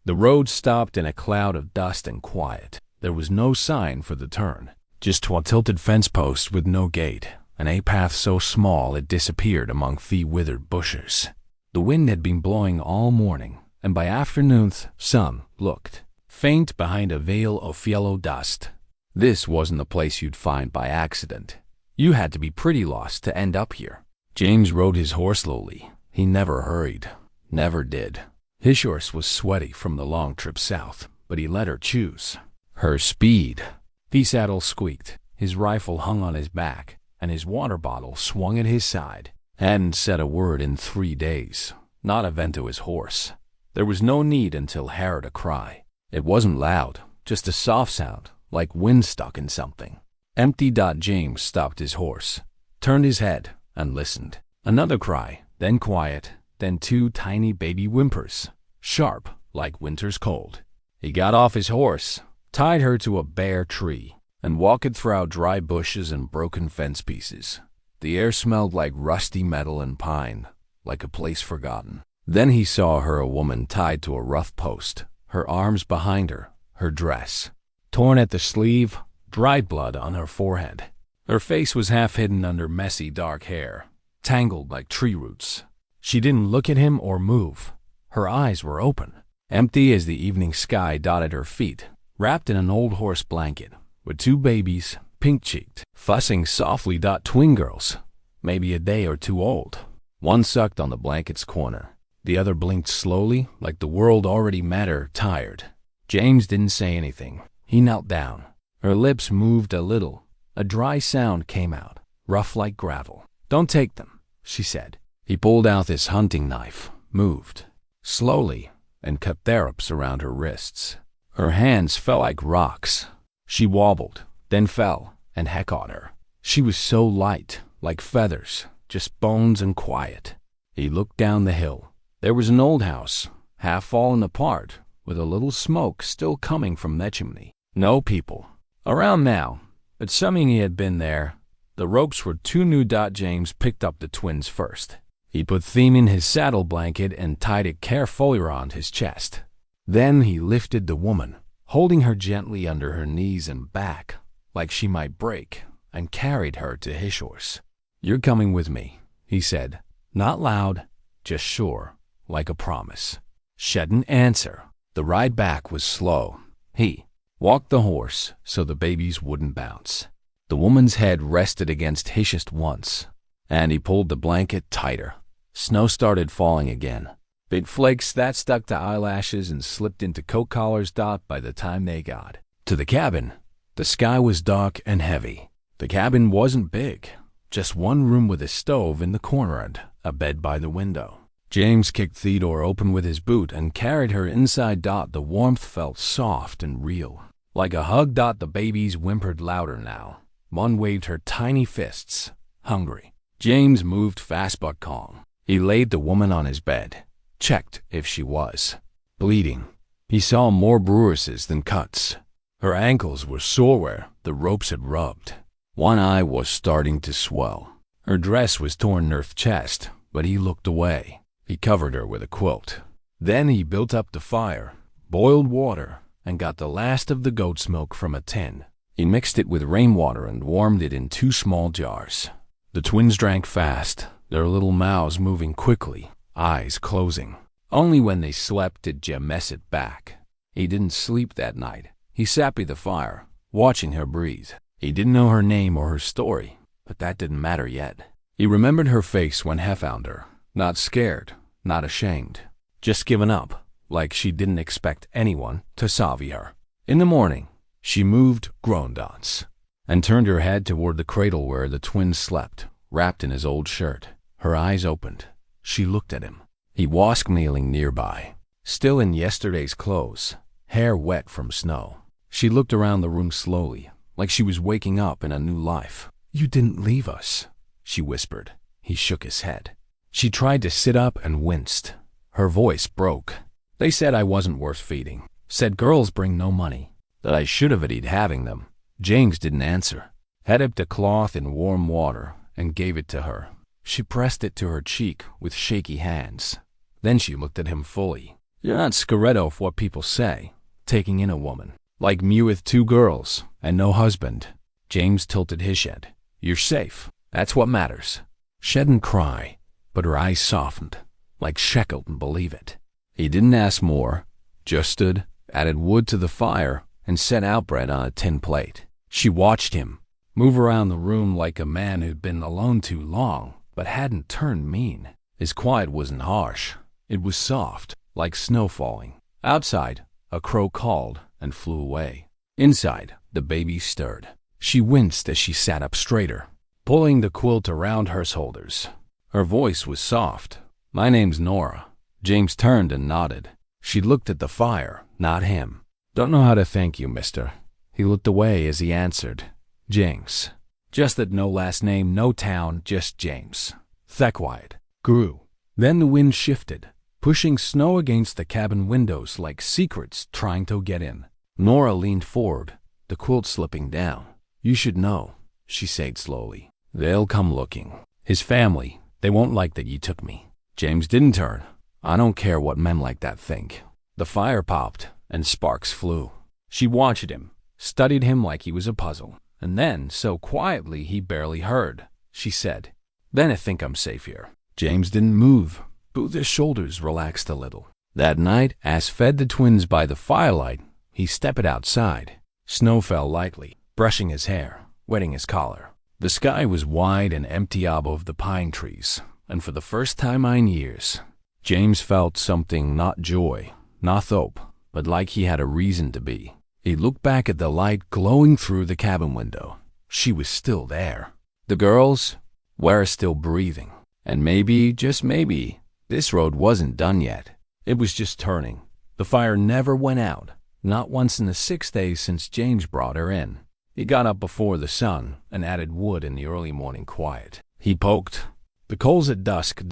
The road stopped in a cloud of dust and quiet. There was no sign for the turn, just a tilted fence post with no gate, and a path so small it disappeared among withered bushes. The wind had been blowing all morning, and by afternoon the sun looked faint behind a veil of yellow dust. This wasn't the place you'd find by accident. You had to be pretty lost to end up here. James rode his horse slowly. He never hurried. Never did. His horse was sweaty from the long trip south, but he let her choose her speed. The saddle squeaked. His rifle hung on his back, and his water bottle swung at his side. Hadn't said a word in 3 days. Not a vent to his horse. There was no need until heard a cry. It wasn't loud, just a soft sound, like wind stuck in something. Empty. James stopped his horse, turned his head, and listened. Another cry, then quiet, then 2 tiny baby whimpers, sharp like winter's cold. He got off his horse, tied her to a bare tree, and walked through dry bushes and broken fence pieces. The air smelled like rusty metal and pine, like a place forgotten. Then he saw her, a woman tied to a rough post, her arms behind her, her dress torn at the sleeve, dried blood on her forehead. Her face was half hidden under messy dark hair, tangled like tree roots. She didn't look at him or move. Her eyes were open, empty as the evening sky dotted her feet, wrapped in an old horse blanket, with 2 babies, pink-cheeked, fussing softly. Twin girls, maybe a day or 2 old. One sucked on the blanket's corner. The other blinked slowly, like the world already met her, tired. James didn't say anything. He knelt down. Her lips moved a little. A dry sound came out, rough like gravel. "Don't take them," she said. He pulled out his hunting knife, moved slowly, and cut therapes around her wrists. Her hands felt like rocks. She wobbled, then fell, and heck on her. She was so light, like feathers, just bones and quiet. He looked down the hill. There was an old house, half fallen apart, with a little smoke still coming from the chimney. No people around now, but assuming he had been there. The ropes were too new. James picked up the twins first. He put them in his saddle blanket and tied it carefully around his chest. Then he lifted the woman, holding her gently under her knees and back, like she might break, and carried her to his horse. "You're coming with me," he said, not loud, just sure, like a promise. She didn't answer. The ride back was slow. He walked the horse so the babies wouldn't bounce. The woman's head rested against his chest once, and he pulled the blanket tighter. Snow started falling again. Big flakes that stuck to eyelashes and slipped into coat collars. By the time they got to the cabin, the sky was dark and heavy. The cabin wasn't big, just one room with a stove in the corner and a bed by the window. James kicked the door open with his boot and carried her inside. The warmth felt soft and real, like a hug. The babies whimpered louder now. One waved her tiny fists, hungry. James moved fast but calm. He laid the woman on his bed, checked if she was bleeding. He saw more bruises than cuts. Her ankles were sore where the ropes had rubbed. One eye was starting to swell. Her dress was torn near her chest, but he looked away. He covered her with a quilt. Then he built up the fire, boiled water, and got the last of the goat's milk from a tin. He mixed it with rainwater and warmed it in 2 small jars. The twins drank fast, their little mouths moving quickly, eyes closing. Only when they slept did Jim mess it back. He didn't sleep that night. He sat by the fire, watching her breathe. He didn't know her name or her story, but that didn't matter yet. He remembered her face when he found her. Not scared, not ashamed, just given up, like she didn't expect anyone to save her. In the morning, she moved grown-dance and turned her head toward the cradle where the twins slept, wrapped in his old shirt. Her eyes opened. She looked at him. He was kneeling nearby, still in yesterday's clothes, hair wet from snow. She looked around the room slowly, like she was waking up in a new life. "You didn't leave us," she whispered. He shook his head. She tried to sit up and winced. Her voice broke. "They said I wasn't worth feeding. Said girls bring no money. That I should have eaten having them." James didn't answer. He dipped a cloth in warm water and gave it to her. She pressed it to her cheek with shaky hands. Then she looked at him fully. You're not scared of what people say, taking in a woman. Like me with 2 girls and no husband. James tilted his head. You're safe. That's what matters. She didn't cry, but her eyes softened, like she couldn't believe it. He didn't ask more, just stood, added wood to the fire, and set out bread on a tin plate. She watched him move around the room like a man who'd been alone too long, but hadn't turned mean. His quiet wasn't harsh. It was soft, like snow falling. Outside, a crow called and flew away. Inside, the baby stirred. She winced as she sat up straighter, pulling the quilt around her shoulders. Her voice was soft. My name's Nora. James turned and nodded. She looked at the fire, not him. Don't know how to thank you, mister. He looked away as he answered. James. Just that no last name, no town, just James. That quiet. Grew. Then the wind shifted, pushing snow against the cabin windows like secrets trying to get in. Nora leaned forward, the quilt slipping down. You should know, she said slowly. They'll come looking. His family, they won't like that you took me. James didn't turn. I don't care what men like that think. The fire popped, and sparks flew. She watched him, studied him like he was a puzzle. And then, so quietly he barely heard, she said, Then I think I'm safe here. James didn't move. Both his shoulders relaxed a little. That night, as fed the twins by the firelight, he stepped outside. Snow fell lightly, brushing his hair, wetting his collar. The sky was wide and empty above the pine trees, and for the first time in years, James felt something, not joy, not hope, but like he had a reason to be. He looked back at the light glowing through the cabin window. She was still there. The girls were still breathing. And maybe, just maybe, this road wasn't done yet. It was just turning. The fire never went out, not once in the 6 days since James brought her in. He got up before the sun and added wood in the early morning quiet. He poked the coals at dusk.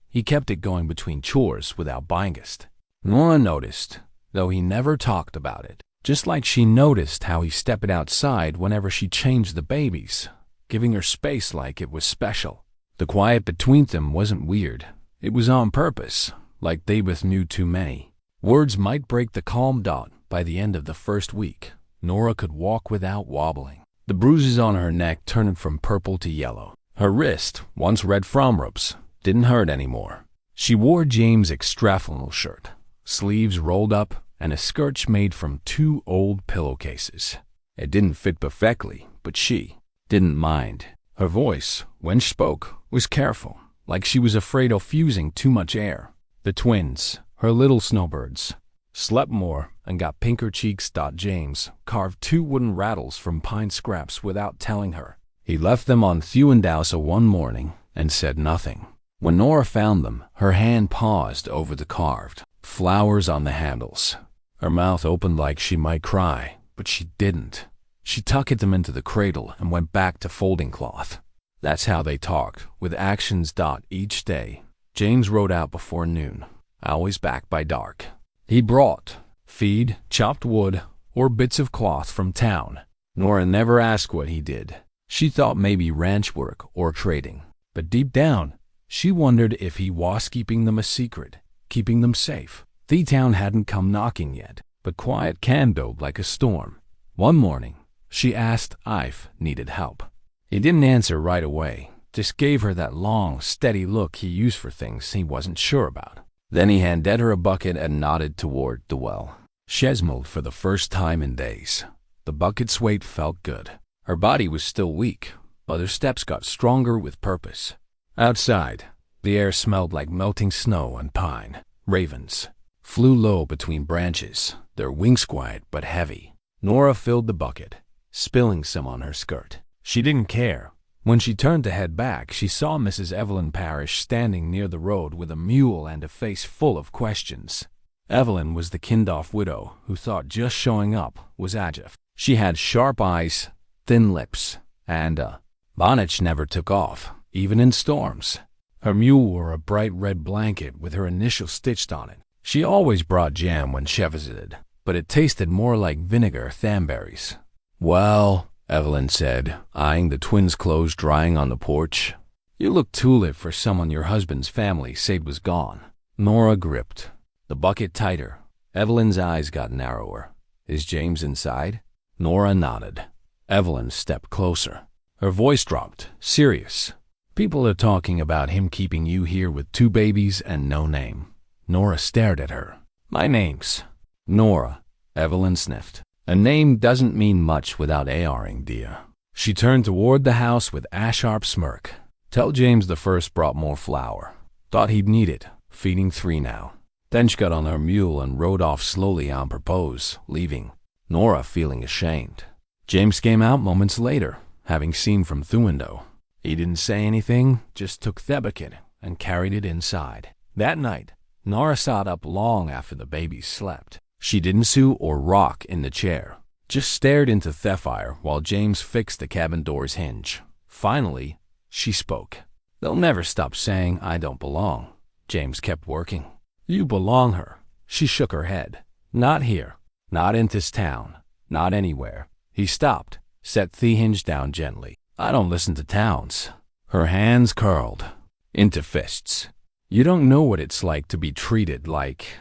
He kept it going between chores without bangest. Nora noticed, though he never talked about it. Just like she noticed how he stepped outside whenever she changed the babies, giving her space like it was special. The quiet between them wasn't weird. It was on purpose, like they both knew too many. Words might break the calm. By the end of the first week, Nora could walk without wobbling. The bruises on her neck turned from purple to yellow. Her wrist, once red from ropes, didn't hurt anymore. She wore James' extra flannel shirt, sleeves rolled up, and a skirt made from 2 old pillowcases. It didn't fit perfectly, but she didn't mind. Her voice, when she spoke, was careful, like she was afraid of fusing too much air. The twins, her little snowbirds, slept more and got pinker cheeks. James carved 2 wooden rattles from pine scraps without telling her. He left them on Thewendowsa one morning and said nothing. When Nora found them, her hand paused over the carved flowers on the handles. Her mouth opened like she might cry, but she didn't. She tucked them into the cradle and went back to folding cloth. That's how they talked, with actions. Each day, James rode out before noon, always back by dark. He brought feed, chopped wood, or bits of cloth from town. Nora never asked what he did. She thought maybe ranch work or trading. But deep down, she wondered if he was keeping them a secret, keeping them safe. The town hadn't come knocking yet, but quiet came like a storm. One morning, she asked if needed help. He didn't answer right away, just gave her that long, steady look he used for things he wasn't sure about. Then he handed her a bucket and nodded toward the well. She smiled for the first time in days. The bucket's weight felt good. Her body was still weak, but her steps got stronger with purpose. Outside, the air smelled like melting snow and pine. Ravens flew low between branches, their wings quiet but heavy. Nora filled the bucket, spilling some on her skirt. She didn't care. When she turned to head back, she saw Mrs. Evelyn Parrish standing near the road with a mule and a face full of questions. Evelyn was the Kindoff widow who thought just showing up was Ajif. She had sharp eyes, thin lips, and a bonnet she never took off, even in storms. Her mule wore a bright red blanket with her initials stitched on it. She always brought jam when she visited, but it tasted more like vinegar than berries. Well, Evelyn said, eyeing the twins' clothes drying on the porch, you look too lit for someone your husband's family said was gone. Nora gripped The bucket tighter. Evelyn's eyes got narrower. Is James inside? Nora nodded. Evelyn stepped closer. Her voice dropped, serious. People are talking about him keeping you here with 2 babies and no name. Nora stared at her. My name's Nora. Evelyn sniffed. A name doesn't mean much without ARing, dear. She turned toward the house with a sharp smirk. Tell James the first brought more flour. Thought he'd need it, feeding 3 now. Then she got on her mule and rode off slowly on purpose, leaving Nora feeling ashamed. James came out moments later, having seen from the window. He didn't say anything, just took the bucket and carried it inside. That night, Nora sat up long after the babies slept. She didn't sue or rock in the chair, just stared into the fire while James fixed the cabin door's hinge. Finally, she spoke. They'll never stop saying I don't belong. James kept working. You belong her. She shook her head. Not here. Not in this town. Not anywhere. He stopped, set the hinge down gently. I don't listen to towns. Her hands curled into fists. You don't know what it's like to be treated like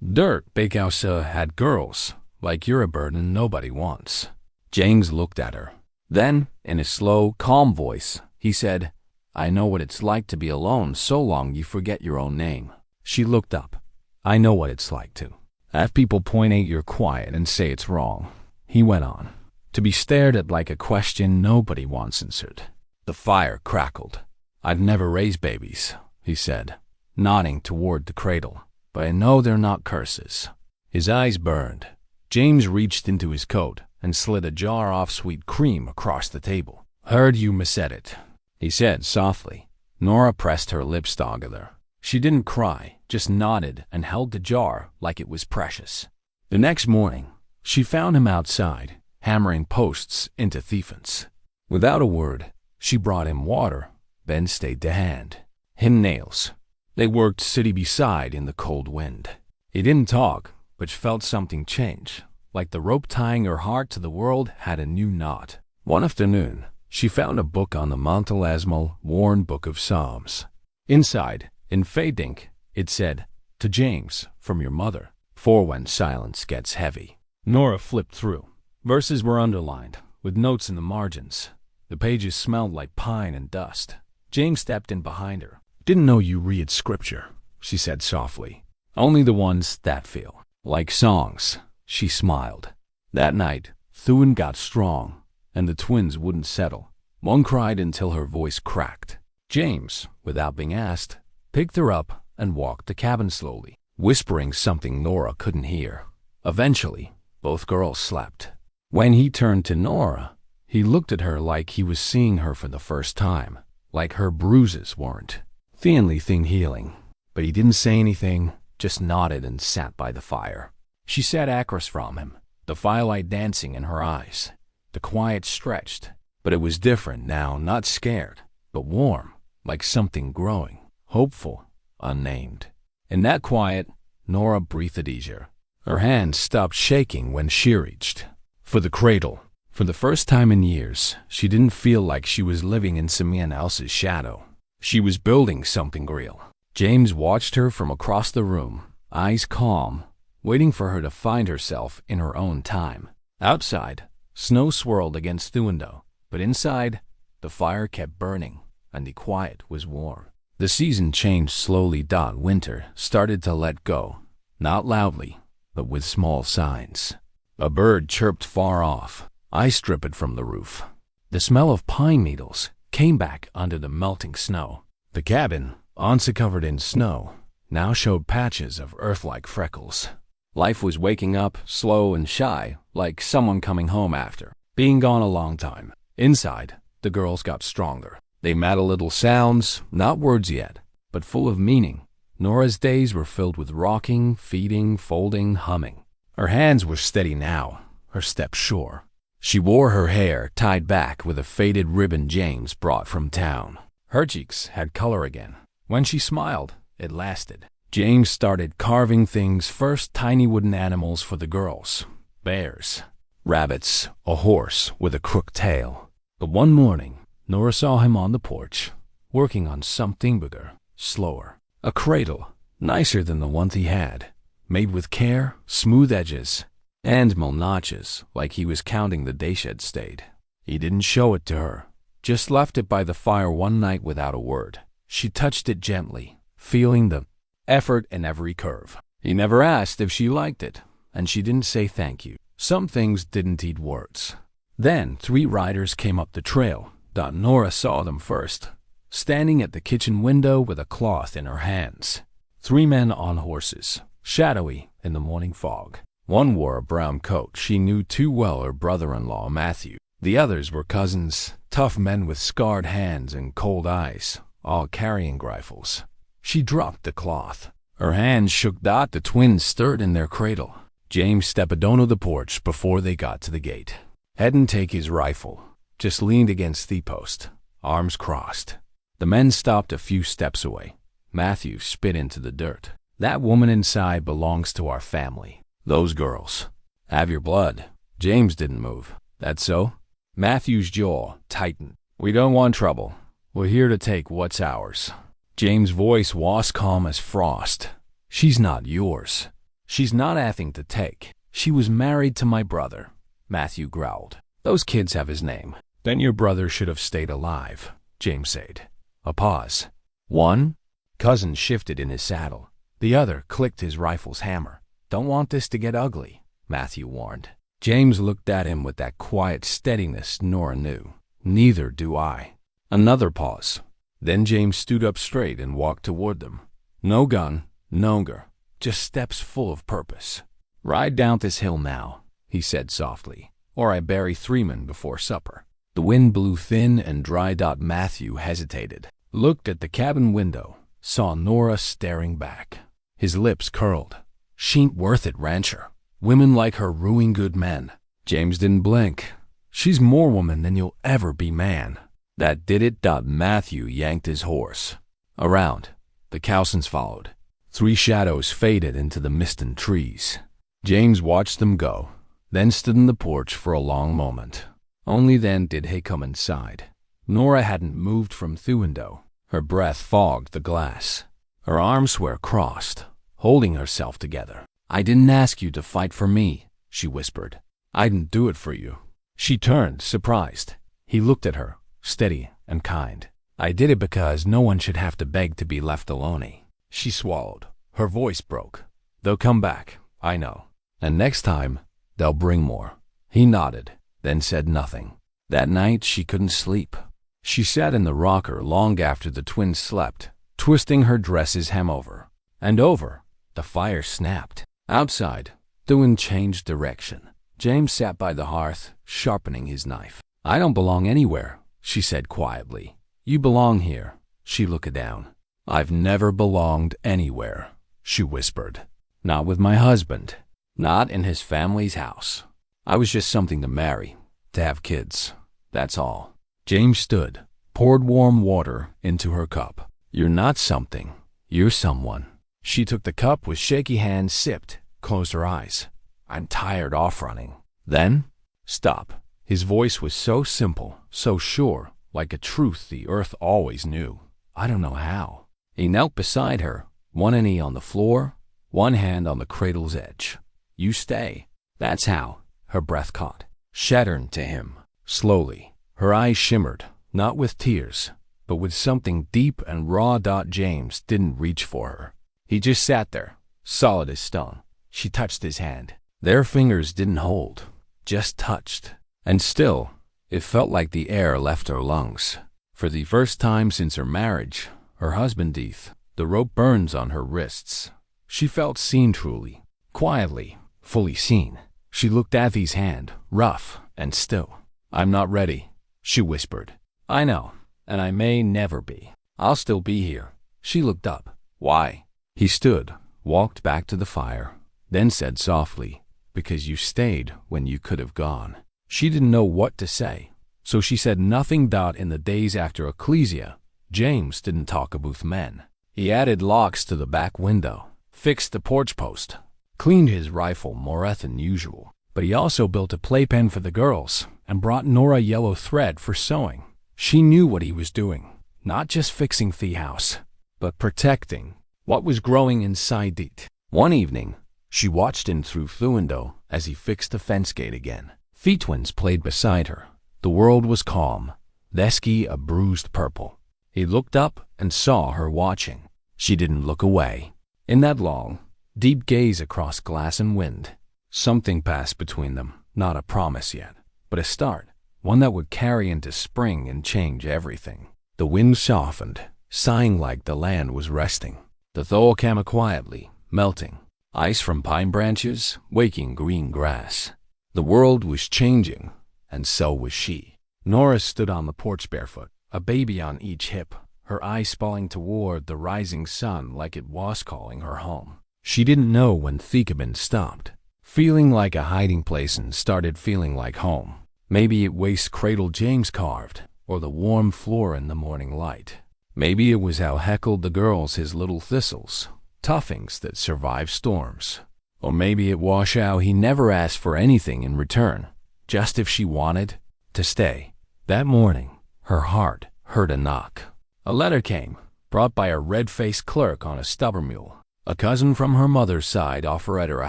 dirt. Big House had girls. Like you're a burden nobody wants. James looked at her. Then, in a slow, calm voice, he said, I know what it's like to be alone so long you forget your own name. She looked up. I know what it's like to have people point at your quiet and say it's wrong. He went on. To be stared at like a question nobody wants answered. The fire crackled. I'd never raise babies, he said, nodding toward the cradle. But I know they're not curses. His eyes burned. James reached into his coat and slid a jar of sweet cream across the table. Heard you said it, he said softly. Nora pressed her lips together. She didn't cry, just nodded and held the jar like it was precious. The next morning, she found him outside, hammering posts into the fence. Without a word, she brought him water, then stayed to hand him nails. They worked city beside in the cold wind. He didn't talk, but felt something change, like the rope tying her heart to the world had a new knot. One afternoon, she found a book on the Montelasmal worn Book of Psalms. Inside, in fade ink, it said, To James, from your mother, for when silence gets heavy. Nora flipped through. Verses were underlined, with notes in the margins. The pages smelled like pine and dust. James stepped in behind her. Didn't know you read scripture, she said softly. Only the ones that feel like songs, she smiled. That night, Thuan got strong, and the twins wouldn't settle. One cried until her voice cracked. James, without being asked, picked her up and walked the cabin slowly, whispering something Nora couldn't hear. Eventually, both girls slept. When he turned to Nora, he looked at her like he was seeing her for the first time, like her bruises weren't the only thing healing. But he didn't say anything, just nodded and sat by the fire. She sat across from him, the firelight dancing in her eyes. The quiet stretched, but it was different now, not scared, but warm, like something growing, hopeful, unnamed. In that quiet, Nora breathed easier. Her hand stopped shaking when she reached for the cradle. For the first time in years, she didn't feel like she was living in someone else's shadow. She was building something real. James watched her from across the room, eyes calm, waiting for her to find herself in her own time. Outside, snow swirled against the window, but inside, the fire kept burning, and the quiet was warm. The season changed slowly. Winter started to let go, not loudly, but with small signs. A bird chirped far off. Ice dripped from the roof. The smell of pine needles came back under the melting snow. The cabin, once covered in snow, now showed patches of earth-like freckles. Life was waking up, slow and shy, like someone coming home after being gone a long time. Inside, the girls got stronger. They made a little sounds, not words yet, but full of meaning. Nora's days were filled with rocking, feeding, folding, humming. Her hands were steady now, her step sure. She wore her hair tied back with a faded ribbon James brought from town. Her cheeks had color again. When she smiled, it lasted. James started carving things, first tiny wooden animals for the girls. Bears, rabbits, a horse with a crooked tail. But one morning, Nora saw him on the porch, working on something bigger, slower. A cradle, nicer than the one he had, made with care, smooth edges, and mild notches, like he was counting the days she'd stayed. He didn't show it to her, just left it by the fire one night without a word. She touched it gently, feeling the effort in every curve. He never asked if she liked it, and she didn't say thank you. Some things didn't need words. Then 3 riders came up the trail. Nora saw them first, standing at the kitchen window with a cloth in her hands. 3 men on horses, shadowy in the morning fog. One wore a brown coat she knew too well, her brother-in-law, Matthew. The others were cousins, tough men with scarred hands and cold eyes, all carrying rifles. She dropped the cloth. Her hands shook. The twins stirred in their cradle. James stepped onto the porch before they got to the gate. Hadn't taken his rifle, just leaned against the post, arms crossed. The men stopped a few steps away. Matthew spit into the dirt. That woman inside belongs to our family. Those girls have your blood. James didn't move. That so? Matthew's jaw tightened. We don't want trouble. We're here to take what's ours. James' voice was calm as frost. She's not yours. She's not anything to take. She was married to my brother, Matthew growled. Those kids have his name. Then your brother should have stayed alive, James said. A pause. One cousin shifted in his saddle. The other clicked his rifle's hammer. Don't want this to get ugly, Matthew warned. James looked at him with that quiet steadiness Nora knew. Neither do I. Another pause. Then James stood up straight and walked toward them. No gun, no gur, just steps full of purpose. Ride down this hill now, he said softly, or I bury 3 men before supper. The wind blew thin and dry. Matthew hesitated, looked at the cabin window, saw Nora staring back. His lips curled. She ain't worth it, rancher. Women like her ruin good men. James didn't blink. She's more woman than you'll ever be man. That did it. Matthew yanked his horse. Around, the Cowsons followed. 3 shadows faded into the mist and trees. James watched them go, then stood in the porch for a long moment. Only then did he come inside. Nora hadn't moved from the window. Her breath fogged the glass. Her arms were crossed, holding herself together. I didn't ask you to fight for me, she whispered. I didn't do it for you. She turned, surprised. He looked at her, steady and kind. I did it because no one should have to beg to be left alone. She swallowed. Her voice broke. They'll come back, I know. And next time, they'll bring more. He nodded, then said nothing. That night, she couldn't sleep. She sat in the rocker long after the twins slept, twisting her dress's hem over and over. The fire snapped. Outside, the wind changed direction. James sat by the hearth, sharpening his knife. I don't belong anywhere, she said quietly. You belong here. She looked down. I've never belonged anywhere, she whispered. Not with my husband. Not in his family's house. I was just something to marry, to have kids. That's all. James stood, poured warm water into her cup. You're not something. You're someone. She took the cup with shaky hands, sipped, closed her eyes. I'm tired off running. Then, stop. His voice was so simple, so sure, like a truth the earth always knew. I don't know how. He knelt beside her, one knee on the floor, one hand on the cradle's edge. You stay. That's how. Her breath caught, shattered to him, slowly. Her eyes shimmered, not with tears, but with something deep and raw. James didn't reach for her. He just sat there, solid as stone. She touched his hand. Their fingers didn't hold, just touched. And still, it felt like the air left her lungs. For the first time since her marriage, her husband Death, the rope burns on her wrists. She felt seen truly, quietly, fully seen. She looked at his hand, rough and still. I'm not ready, she whispered. I know, and I may never be. I'll still be here. She looked up. Why? He stood, walked back to the fire, then said softly, because you stayed when you could have gone. She didn't know what to say, so she said nothing. In the days after Ecclesia, James didn't talk about men. He added locks to the back window, fixed the porch post, cleaned his rifle more than usual. But he also built a playpen for the girls and brought Nora yellow thread for sewing. She knew what he was doing, not just fixing the house, but protecting what was growing inside it. One evening, She watched him through the window as he fixed the fence gate again. The twins played beside her. The world was calm, the sky a bruised purple. He looked up and saw her watching. She didn't look away. In that long, deep gaze across glass and wind, something passed between them, not a promise yet, but a start, one that would carry into spring and change everything. The wind softened, sighing like the land was resting. The thaw came quietly, melting. Ice from pine branches, waking green grass. The world was changing, and so was she. Nora stood on the porch barefoot, a baby on each hip, her eyes spalling toward the rising sun like it was calling her home. She didn't know when Thekabin stopped, feeling like a hiding place, and started feeling like home. Maybe it was cradle James carved, or the warm floor in the morning light. Maybe it was how heckled the girls his little thistles, toughings that survive storms. Or maybe it was how he never asked for anything in return, just if she wanted to stay. That morning, her heart heard a knock. A letter came, brought by a red-faced clerk on a stubber mule. A cousin from her mother's side offered her a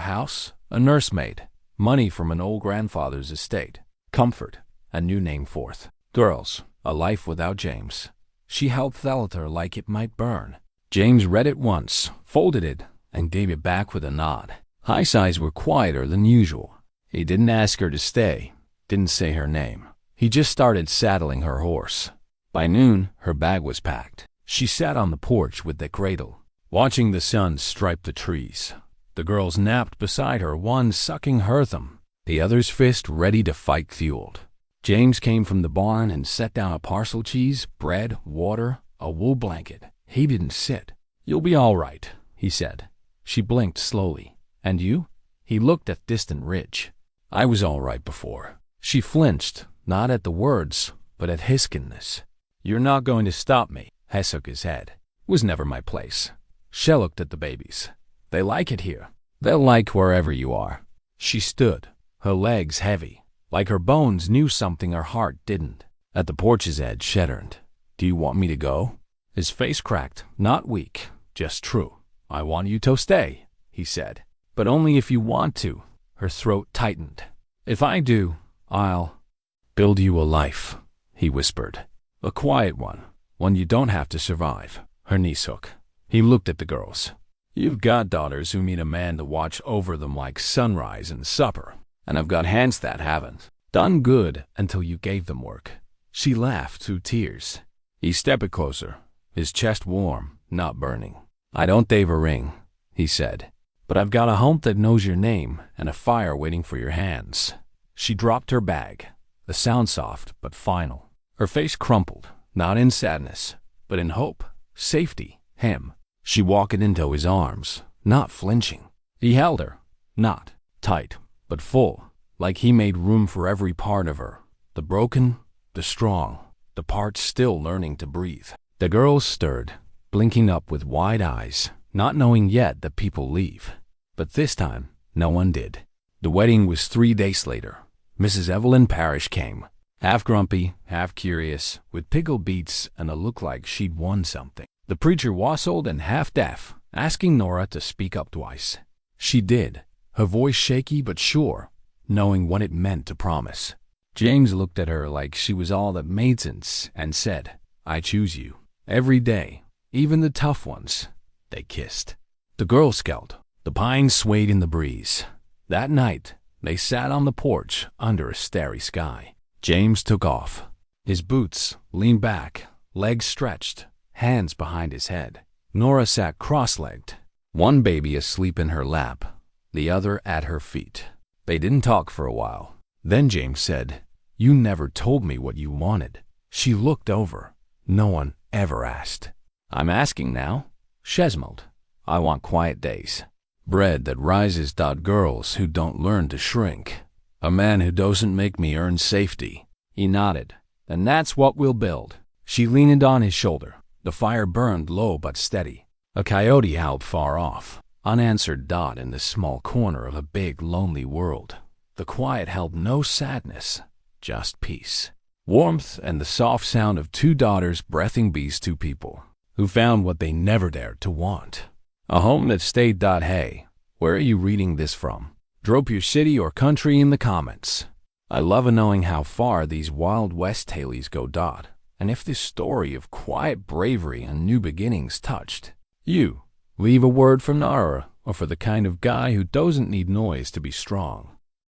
house, a nursemaid, money from an old grandfather's estate, comfort, a new name forth. Girls, a life without James. She held Thelator like it might burn. James read it once, folded it, and gave it back with a nod. His eyes were quieter than usual. He didn't ask her to stay, didn't say her name. He just started saddling her horse. By noon, her bag was packed. She sat on the porch with the cradle, watching the sun stripe the trees. The girls napped beside her, one sucking her thumb, the other's fist ready to fight fueled. James came from the barn and set down a parcel cheese, bread, water, a wool blanket. He didn't sit. "You'll be all right," he said. She blinked slowly. "And you?" He looked at distant ridge. "I was all right before." She flinched, not at the words, but at his skinness. "You're not going to stop me." He shook his head. "It was never my place." She looked at the babies. "They like it here. They'll like wherever you are." She stood, her legs heavy, like her bones knew something her heart didn't. At the porch's edge, she turned. "Do you want me to go?" His face cracked, not weak, just true. "I want you to stay," he said. "But only if you want to." Her throat tightened. "If I do, I'll build you a life," he whispered. "A quiet one you don't have to survive." Her knees shook. He looked at the girls. "You've got daughters who need a man to watch over them like sunrise and supper. And I've got hands that haven't done good until you gave them work." She laughed through tears. He stepped closer, his chest warm, not burning. "I don't have a ring," he said, "but I've got a home that knows your name and a fire waiting for your hands." She dropped her bag, the sound soft but final. Her face crumpled, not in sadness, but in hope, safety, him. She walked into his arms, not flinching. He held her, not tight, but full, like he made room for every part of her, the broken, the strong, the parts still learning to breathe. The girls stirred, blinking up with wide eyes, not knowing yet that people leave. But this time, no one did. The wedding was 3 days later. Mrs. Evelyn Parrish came, half grumpy, half curious, with pickled beets and a look like she'd won something. The preacher was old and half deaf, asking Nora to speak up twice. She did, her voice shaky but sure, knowing what it meant to promise. James looked at her like she was all that made sense and said, "I choose you." Every day, even the tough ones. They kissed. The girls scowled. The pines swayed in the breeze. That night, they sat on the porch under a starry sky. James took off. His boots leaned back, legs stretched, hands behind his head. Nora sat cross-legged, one baby asleep in her lap, the other at her feet. They didn't talk for a while. Then James said, "You never told me what you wanted." She looked over. No one ever asked. "I'm asking now." Shesmold. "I want quiet days. Bread that rises. Girls who don't learn to shrink. A man who doesn't make me earn safety." He nodded. "And that's what we'll build." She leaned on his shoulder. The fire burned low but steady. A coyote howled far off, unanswered dot in the small corner of a big, lonely world. The quiet held no sadness, just peace. Warmth and the soft sound of 2 daughters breathing these 2 people, who found what they never dared to want. A home that stayed. Hey, Where are you reading this from? Drop your city or country in the comments. I love knowing how far these Wild West tales go. And if this story of quiet bravery and new beginnings touched you, leave a word from Nara, or for the kind of guy who doesn't need noise to be strong.